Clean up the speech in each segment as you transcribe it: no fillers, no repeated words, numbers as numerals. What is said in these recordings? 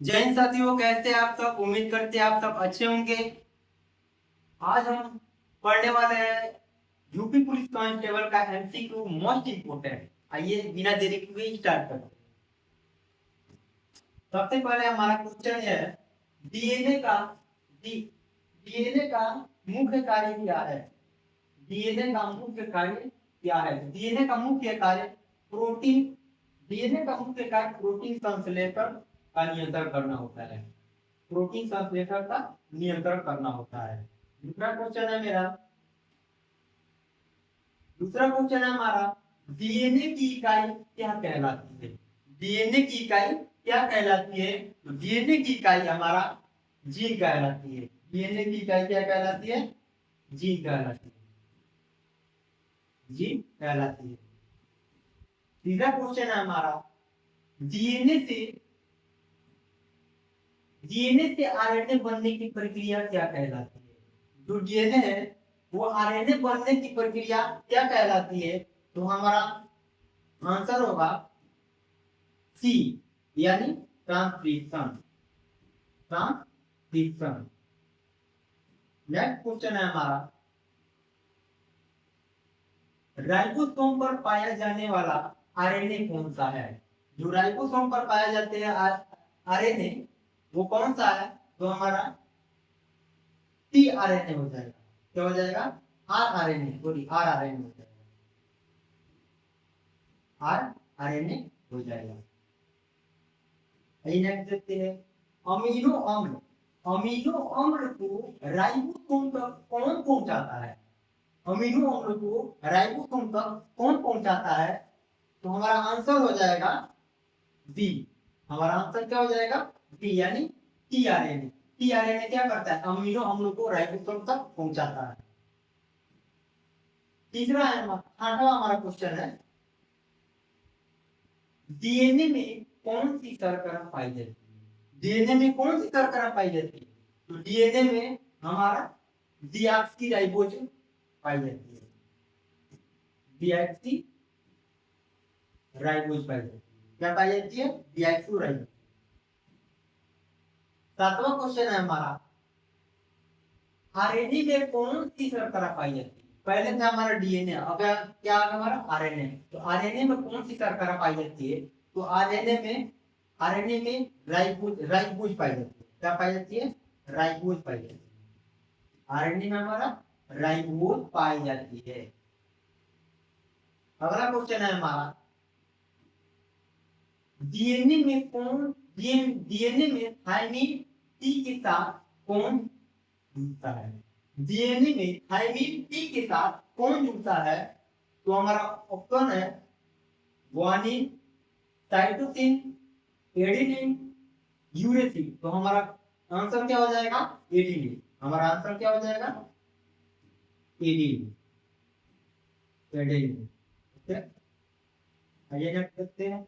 जय हिंद साथियों, कैसे हैं आप सब। उम्मीद करते हैं आप सब अच्छे होंगे। आज हम पढ़ने वाले हैं यूपी पुलिस कांस्टेबल का एमसीक्यू मोस्ट इम्पोर्टेंट। आइए बिना देरी के स्टार्ट करते हैं। सबसे पहले हमारा क्वेश्चन है डीएनए का डीएनए का मुख्य कार्य क्या है। डीएनए का मुख्य कार्य क्या है। डीएनए का मुख्य कार्य प्रोटीन डीएनए का मुख्य कार्य प्रोटीन संश्लेषण का नियंत्रण करना होता है। प्रोटीन संश्लेषण का नियंत्रण करना होता है। दूसरा क्वेश्चन है मेरा दूसरा क्वेश्चन है हमारा डीएनए की इकाई क्या कहलाती है। डीएनए की इकाई क्या कहलाती है। तो डीएनए की इकाई हमारा जीन कहलाती है। डीएनए की इकाई क्या कहलाती है। जीन कहलाती है। जीन कहलाती है। तीसरा क्वेश्चन है हमारा डीएनए से डीएनए से आरएनए बनने की प्रक्रिया क्या कहलाती है। जो डीएनए है वो आरएनए बनने की प्रक्रिया क्या कहलाती है। तो हमारा आंसर होगा सी, यानी ट्रांसक्रिप्शन। ट्रांसक्रिप्शन। नेक्स्ट क्वेश्चन है हमारा राइबोसोम पर पाया जाने वाला आरएनए कौन सा है। जो राइबोसोम पर पाए जाते हैं आरएनए वो कौन सा है। तो हमारा टी आरएनए हो जाएगा। क्या हो जाएगा। Are RNA sorry R RNA हो जाएगा। आर आरएनए हो जाएगा। नेक्स्ट देखते हैं अमीनो अम्ल। अमीनो अम्ल को राइबोसोम तक कौन पहुंचाता है। अमीनो अम्ल को राइबोसोम तक कौन पहुंचाता है। तो हमारा आंसर हो जाएगा बी। हमारा आंसर क्या हो जाएगा बी, यानी टीआरएनए। टीआरएनए क्या करता है, अमीनो अम्ल को राइबोसोम तक पहुंचाता है। तीसरा है आठवां हमारा क्वेश्चन है डीएनए में कौन सी शर्करा पाई जाती है। डीएनए में कौन सी शर्करा पाई जाती है। तो डीएनए में हमारा डीऑक्सीराइबोज पाई जाती है। डीऑक्सी राइबोज पाई जाती है। क्या पाई जाती है, डीऑक्सीराइबोज। सातवां क्वेश्चन है हमारा आरएनए में कौन सी शर्करा पाई जाती है। पहले था हमारा डीएनए, अब क्या आ गया हमारा आरएनए। तो आरएनए में कौन सी शर्करा पाई जाती है। तो आरएनए में राइबोज पाई जाती है। क्या पाई जाती है, राइबोज पाई जाती है। आरएनए में हमारा राइबोज पाई जाती है। अगला क्वेश्चन है हमारा डीएनए में डीएनए में थायमिन टी के साथ कौन जुड़ता है। डीएनए में थायमिन टी के साथ कौन जुड़ता है। तो हमारा ऑप्शन है ग्वानिन, साइटोसिन, एडेनिन, यूरेसिल। तो हमारा आंसर क्या हो जाएगा, एडेनिन। हमारा आंसर क्या हो जाएगा, एडेनिन। एडेनिन। आइए नेक्स्ट देखते हैं।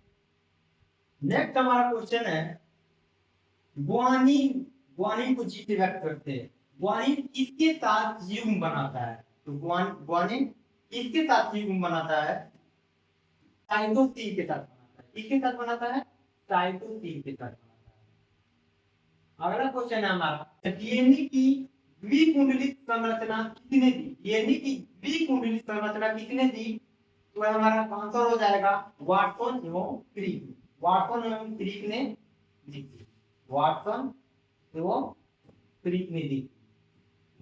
नेक्स्ट हमारा क्वेश्चन है ग्वानिन। ग्वानिन को जी से व्यक्त करते हैं। ग्वानिन किसके साथ युग्म बनाता है। तो ग्वानिन किसके साथ युग्म बनाता है, साइटोसिन के साथ बनाता है। किसके साथ बनाता है, साइटोसिन के साथ बनाता है। अगला क्वेश्चन है हमारा डीएनए की द्विकुंडलित संरचना किसने दी। डीएनए की द्विकुंडलित संरचना किसने दी। तो हमारा आंसर हो जाएगा वाटसन एवं क्रिक। वाटसन एवं क्रिक ने दी। वाटसन एवं क्रिक ने दी।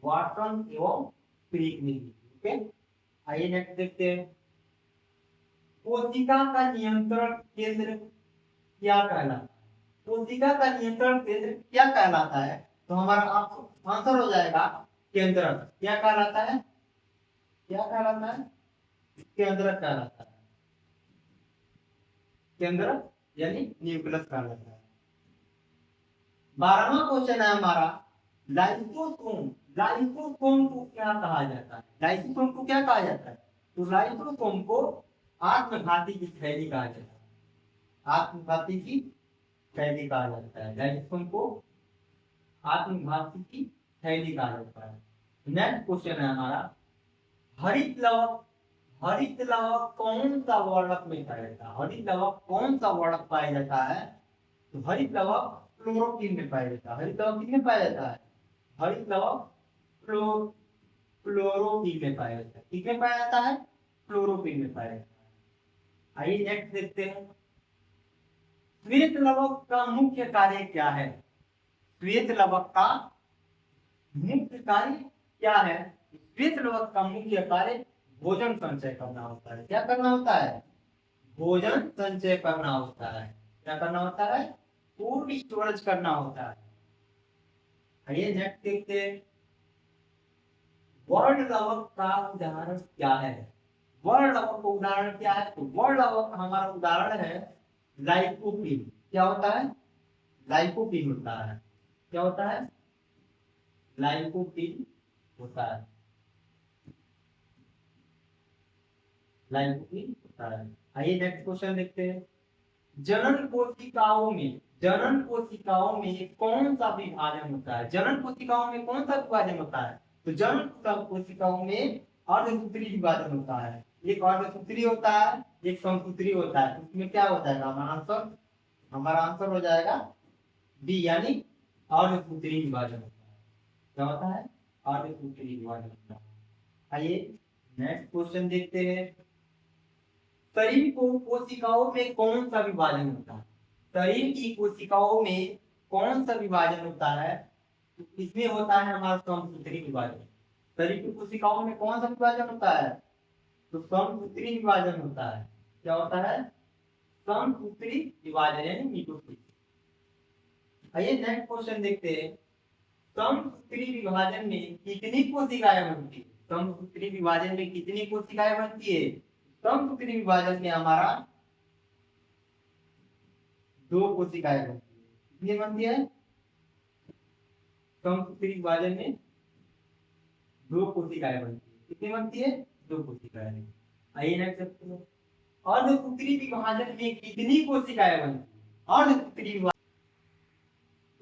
वाटसन एवं क्रिक ने दी। ओके, आइए नेक्स्ट देखते हैं कोशिका का नियंत्रण केंद्र क्या कहलाता है। कोशिका का नियंत्रण केंद्र क्या कहलाता है। तो हमारा आंसर हो जाएगा केंद्रक। क्या कहलाता है, क्या कहलाता है, केंद्रक कहलाता है। केंद्रक यानी न्यूक्लियस कहलाता है। 12वां क्वेश्चन है हमारा लाइसोसोम। लाइसोसोम को क्या कहा जाता है। लाइसोसोम को क्या कहा जाता है। तो लाइसोसोम को आत्मघाती की थैली कहा जाता है। आत्मघाती की थैली कहा जाता है। लाइसोसोम को आत्मघाती की थैली कहा जाता है। नेक्स्ट क्वेश्चन है हमारा हरित लवक। हरित लवक कौन सा वर्णक में पाया जाता है। हरित लवक कौन सा वर्णक पाया जाता है। तो हरित लवक क्लोरोफिल में पाया जाता है। हरित लवक किस में पाया जाता है? हरित लवक क्लोरोफिल में पाया जाता है। किस में पाया जाता है? क्लोरोफिल में पाया जाता है। आइए नेक्स्ट देखते हैं, श्वेत लवक का मुख्य कार्य क्या है? श्वेत लवक का मुख्य कार्य क्या है? श्वेत लवक का मुख्य कार्य भोजन संचय करना होता है। क्या करना होता है? भोजन संचय करना होता है। क्या करना होता है? फूड स्टोरेज करना होता है। आइए नेक्स्ट देखते हैं, वर्ण लवक का उदाहरण क्या है? वर्ण लवक का उदाहरण क्या है? तो वर्ण लवक हमारा उदाहरण है लाइकोपीन। क्या होता है? लाइकोपीन होता है। क्या होता है? लाइकोपीन होता है। लाइकोपीन होता है। आइए नेक्स्ट क्वेश्चन देखते हैं, जनन कोशिकाओं में कौन सा विभाजन होता है? जनन कोशिकाओं में कौन सा विभाजन होता है? तो जनन कोशिकाओं में अर्धसूत्री विभाजन होता है। एक अर्धसूत्री होता है, एक समसूत्री होता है। उसमें क्या हो जाएगा? हमारा आंसर हो जाएगा बी, यानी अर्धसूत्री विभाजन होता है। क्या होता है? अर्धसूत्री विभाजन होता है। आइए नेक्स्ट क्वेश्चन देखते हैं, शरीर को कोशिकाओं में कौन सा विभाजन होता है? शरीर की कोशिकाओं में कौन सा विभाजन होता है? तो इसमें होता है हमारा समसूत्री विभाजन। शरीर की कोशिकाओं में कौन सा विभाजन होता है? तो समसूत्री विभाजन होता है। क्या होता है? समसूत्री विभाजन यानी मिटोसिस। आइए नेक्स्ट क्वेश्चन देखते हैं, समसूत्री विभाजन में कितनी कोशिकाएं बनती है? समसूत्री विभाजन में कितनी कोशिकाएं बनती है? समसूत्री विभाजन में हमारा 2 कोशिकाएं बनती है। कितनी बनती है? समसूत्री विभाजन में 2 कोशिकाएं बनती है। कितनी बनती है? 2 कोशिकाएं। आइए नेक्स्ट, अर्धसूत्री विभाजन में कितनी कोशिकाएं बनती है? अर्धसूत्री विभाजन,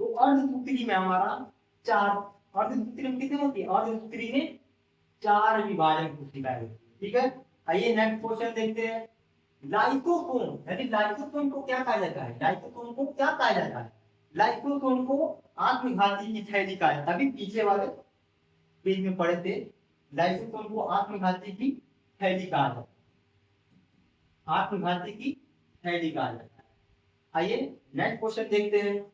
तो अर्धसूत्री में हमारा 4, अर्धसूत्री में कितनी होती है? अर्धसूत्री में 4 विभाजन कोशिकाएं होती है। ठीक है। आइए नेक्स्ट क्वेश्चन देखते हैं, लाइसोसोम यानी लाइसोसोम को क्या कहा जाता है? लाइसोसोम को क्या कहा जाता है? लाइसोसोम को आत्मघाती की थैली कहा जाता है। अभी पीछे वाले पेज में पढ़े थे, लाइसोसोम को आत्मघाती की थैली कहा जाता है। आत्मघाती की थैली कहा जाता है। आइए नेक्स्ट क्वेश्चन देखते हैं,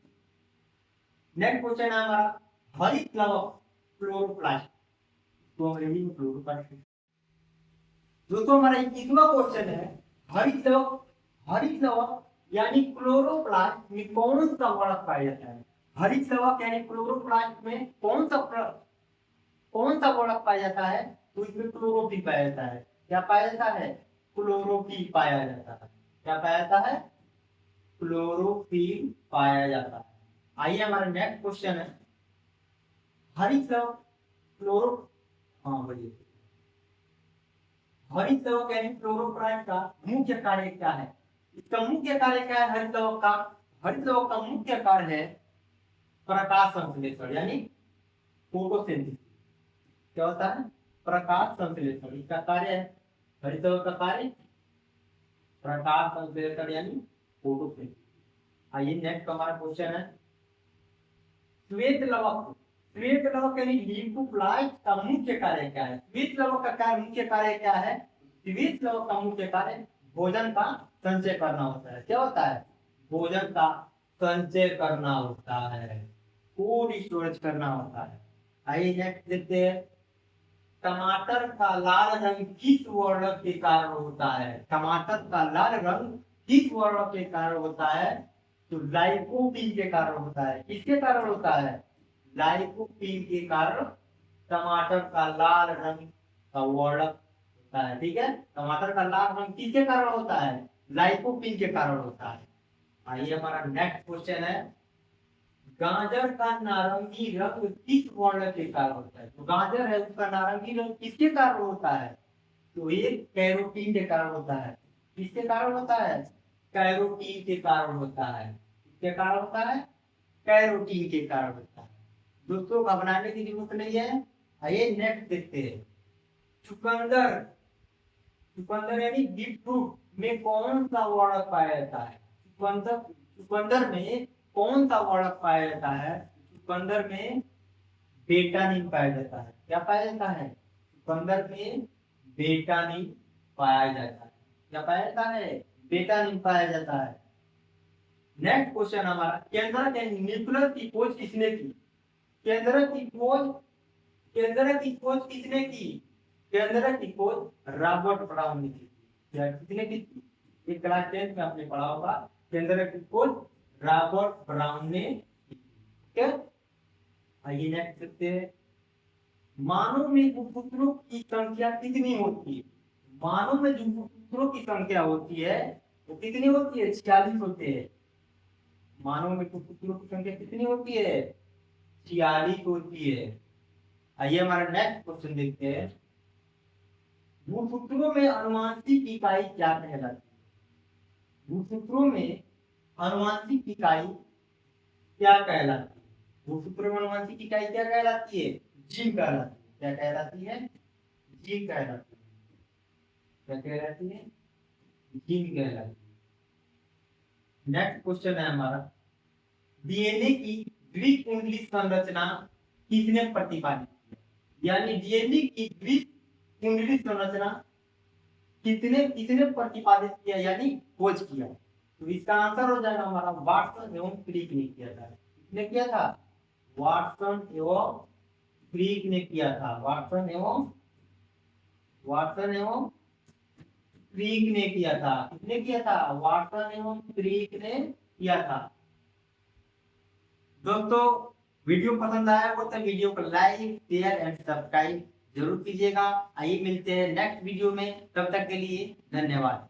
नेक्स्ट क्वेश्चन है हमारा हरित लवक क्लोरोप्लास्ट। तो अंग्रेजी में क्लोरोप्लास्ट। दोस्तों हमारा 21वां क्वेश्चन है, हरित लवक यानी क्लोरोप्लास्ट में कौन सा वर्णक पाया जाता है? हरित लवक यानी क्लोरोप्लास्ट में कौन सा वर्णक पाया जाता है? तो इसमें क्लोरोफिल पाया जाता है। क्या पाया जाता है? क्लोरोफिल पाया जाता है। क्या पाया जाता है? क्लोरोफिल पाया जाता है। आइए हमारा नेक्स्ट क्वेश्चन है, हरित लवक क्लोरो बोलिए, हरित लवक यानी क्लोरोप्लास्ट का मुख्य कार्य क्या है? इसका मुख्य कार्य क्या है हरित लवक का? हरित लवक का मुख्य कार्य है प्रकाश संश्लेषण यानी फोटोसिंथेसिस। क्या होता है? प्रकाश संश्लेषण इसका कार्य है। हरित लवक का कार्य प्रकाश संश्लेषण यानी फोटोसिंथेसिस। आइए नेक्स्ट हमारा क्वेश्चन है, श्वेत लवक यानी लिपोप्लास्ट का मुख्य कार्य क्या है? श्वेत लवक का मुख्य कार्य क्या है? श्वेत लवक का मुख्य कार्य भोजन का संचय करना होता है। क्या होता है? भोजन का संचय करना होता है, फूड स्टोरेज करना होता है। आइए नेक्स्ट देखते हैं, टमाटर का लाल रंग किस वर्ण के कारण होता है? टमाटर का लाल रंग किस वर्ण के कारण होता है? तो लाइकोपीन के कारण होता है। किसके कारण होता है? लाइकोपीन के कारण टमाटर का लाल रंग का वर्णक होता है। ठीक है, टमाटर का लाल रंग किसके कारण होता है? लाइकोपीन के कारण होता है। आइए हमारा नेक्स्ट क्वेश्चन है, गाजर का नारंगी रंग किस वर्ण के कारण होता है? तो गाजर है उसका नारंगी रंग किसके कारण होता है? तो ये कैरोटीन के कारण होता है। किसके कारण होता है? कैरोटीन के कारण होता है। किसके कारण होता है? कैरोटीन के कारण होता है। दोस्तों घबराने की जरूरत नहीं है। आइए नेक्स्ट देखते हैं, चुकंदर यानी बीट रूट में कौन सा वर्ण पाया जाता है? चुकंदर में कौन सा वर्ड पाया जाता है? चुकंदर में बेटानिन पाया जाता है। क्या पाया जाता है? चुकंदर में बेटानिन पाया जाता है। क्या पाया जाता है? बेटानिन पाया जाता है। नेक्स्ट क्वेश्चन हमारा, केंद्रक के न्यूक्लियस की खोज किसने की? केंद्रक की खोज, केंद्रक की खोज किसने की? केंद्रक की खोज रॉबर्ट ब्राउन ने की। क्या किसने की थी? ये क्लास 10 में आपने पढ़ा होगा। केंद्रक की खोज रॉबर्ट ब्राउन ने की। ठीक है, आइए नेक्स्ट देखते हैं। मानव में गुणसूत्रों की संख्या कितनी होती है? मानव में जो गुणसूत्रों की संख्या होती है वो कितनी होती है? 46 होते हैं। मानव में गुणसूत्रों की संख्या कितनी होती है? 46 होती है। आइए हमारा नेक्स्ट क्वेश्चन देखते हैं। गुणसूत्रों में आनुवंशिक इकाई क्या कहलाती है? गुणसूत्रों में आनुवंशिक इकाई क्या कहलाती है? गुणसूत्रों में आनुवंशिक इकाई क्या कहलाती है? जीन कहलाती है। क्या कहलाती है? जीन कहलाती है। क्या कहलाती है? जीन कहलाती है। नेक्स्ट क्वेश्चन है हमारा, डीएनए की ग्रीक कुंडली संरचना किसने प्रतिपादित किया? यानी डीएनए की ग्रीक कुंडली संरचना किसने किसने प्रतिपादित किया यानी खोज किया? तो इसका आंसर हो जाएगा हमारा वाटसन एवं क्रिक ने किया था। किसने किया था? वाटसन एवं क्रिक ने किया था। वाटसन एवं क्रिक ने किया था। किसने किया था? वाटसन एवं क्रिक ने किया था। दोस्तों, वीडियो पसंद आया हो तो वीडियो को लाइक, शेयर एंड सब्सक्राइब जरूर कीजिएगा। आइए मिलते हैं नेक्स्ट वीडियो में, तब तक के लिए धन्यवाद।